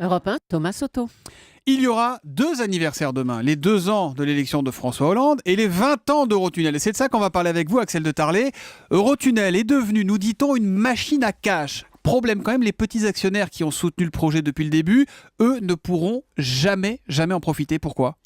Europe 1, Thomas Soto. Il y aura 2 anniversaires demain, les 2 ans de l'élection de François Hollande et les 20 ans d'Eurotunnel. Et c'est de ça qu'on va parler avec vous, Axel de Tarlet. Eurotunnel est devenu, nous dit-on, une machine à cash. Problème quand même, les petits actionnaires qui ont soutenu le projet depuis le début, eux ne pourront jamais en profiter. Pourquoi ?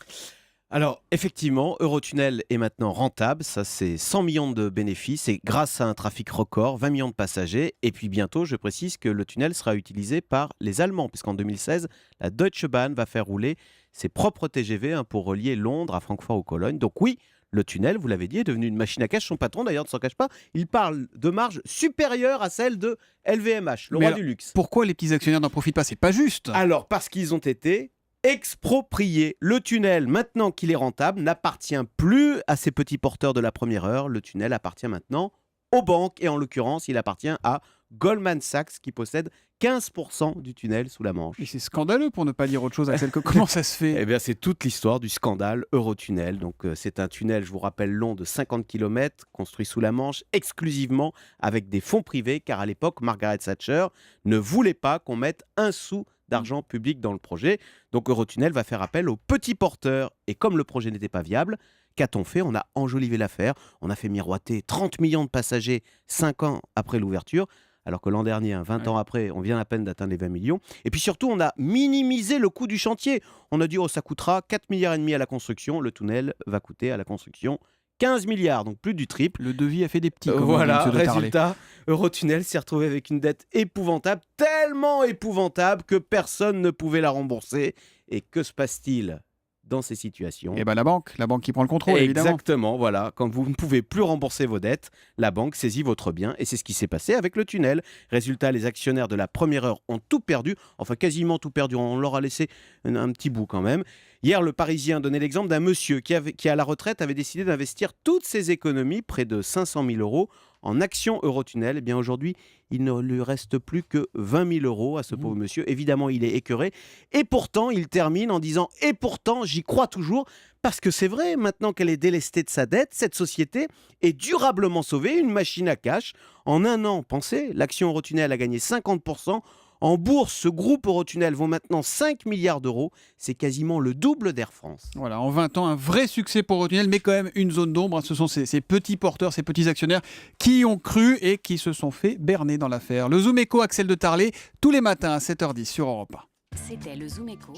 Alors, effectivement, Eurotunnel est maintenant rentable. Ça, c'est 100 millions de bénéfices et grâce à un trafic record, 20 millions de passagers. Et puis bientôt, je précise que le tunnel sera utilisé par les Allemands, puisqu'en 2016, la Deutsche Bahn va faire rouler ses propres TGV pour relier Londres à Francfort ou Cologne. Donc oui, le tunnel, vous l'avez dit, est devenu une machine à cash. Son patron, d'ailleurs, ne s'en cache pas. Il parle de marge supérieure à celle de LVMH, le roi du luxe. Pourquoi les petits actionnaires n'en profitent pas ? C'est pas juste. Alors, parce qu'ils ont été exproprié. Le tunnel, maintenant qu'il est rentable, n'appartient plus à ces petits porteurs de la première heure. Le tunnel appartient maintenant aux banques et en l'occurrence, il appartient à Goldman Sachs qui possède 15% du tunnel sous la Manche. Et c'est scandaleux pour ne pas dire autre chose, Axel. Comment ça se fait ? Eh bien, c'est toute l'histoire du scandale Eurotunnel. Donc, c'est un tunnel, je vous rappelle, long de 50 km, construit sous la Manche, exclusivement avec des fonds privés, car à l'époque, Margaret Thatcher ne voulait pas qu'on mette un sou d'argent public dans le projet. Donc Eurotunnel va faire appel aux petits porteurs. Et comme le projet n'était pas viable, qu'a-t-on fait ? On a enjolivé l'affaire. On a fait miroiter 30 millions de passagers 5 ans après l'ouverture. Alors que l'an dernier, 20 ans après, on vient à peine d'atteindre les 20 millions. Et puis surtout, on a minimisé le coût du chantier. On a dit, ça coûtera 4,5 milliards à la construction. Le tunnel va coûter à la construction 15 milliards, donc plus du triple. Le devis a fait des petits. Voilà, résultat, Eurotunnel s'est retrouvé avec une dette épouvantable, tellement épouvantable que personne ne pouvait la rembourser. Et que se passe-t-il dans ces situations ? Eh bien la banque qui prend le contrôle, évidemment. Exactement, voilà. Quand vous ne pouvez plus rembourser vos dettes, la banque saisit votre bien et c'est ce qui s'est passé avec le tunnel. Résultat, les actionnaires de la première heure ont tout perdu, enfin quasiment tout perdu, on leur a laissé un petit bout quand même. Hier, le Parisien donnait l'exemple d'un monsieur qui à la retraite avait décidé d'investir toutes ses économies, près de 500 000 euros, en actions Eurotunnel. Eh bien aujourd'hui, il ne lui reste plus que 20 000 euros à ce pauvre monsieur. Évidemment, il est écœuré. Et pourtant, il termine en disant « Et pourtant, j'y crois toujours ». Parce que c'est vrai, maintenant qu'elle est délestée de sa dette, cette société est durablement sauvée, une machine à cash. En un an, pensez, l'action Eurotunnel a gagné 50%. En bourse, ce groupe Eurotunnel vaut maintenant 5 milliards d'euros. C'est quasiment le double d'Air France. Voilà, en 20 ans, un vrai succès pour Eurotunnel, mais quand même une zone d'ombre. Ce sont ces petits porteurs, ces petits actionnaires qui y ont cru et qui se sont fait berner dans l'affaire. Le Zoom Echo, Axel de Tarlet, tous les matins à 7h10 sur Europe 1. C'était le Zoom Echo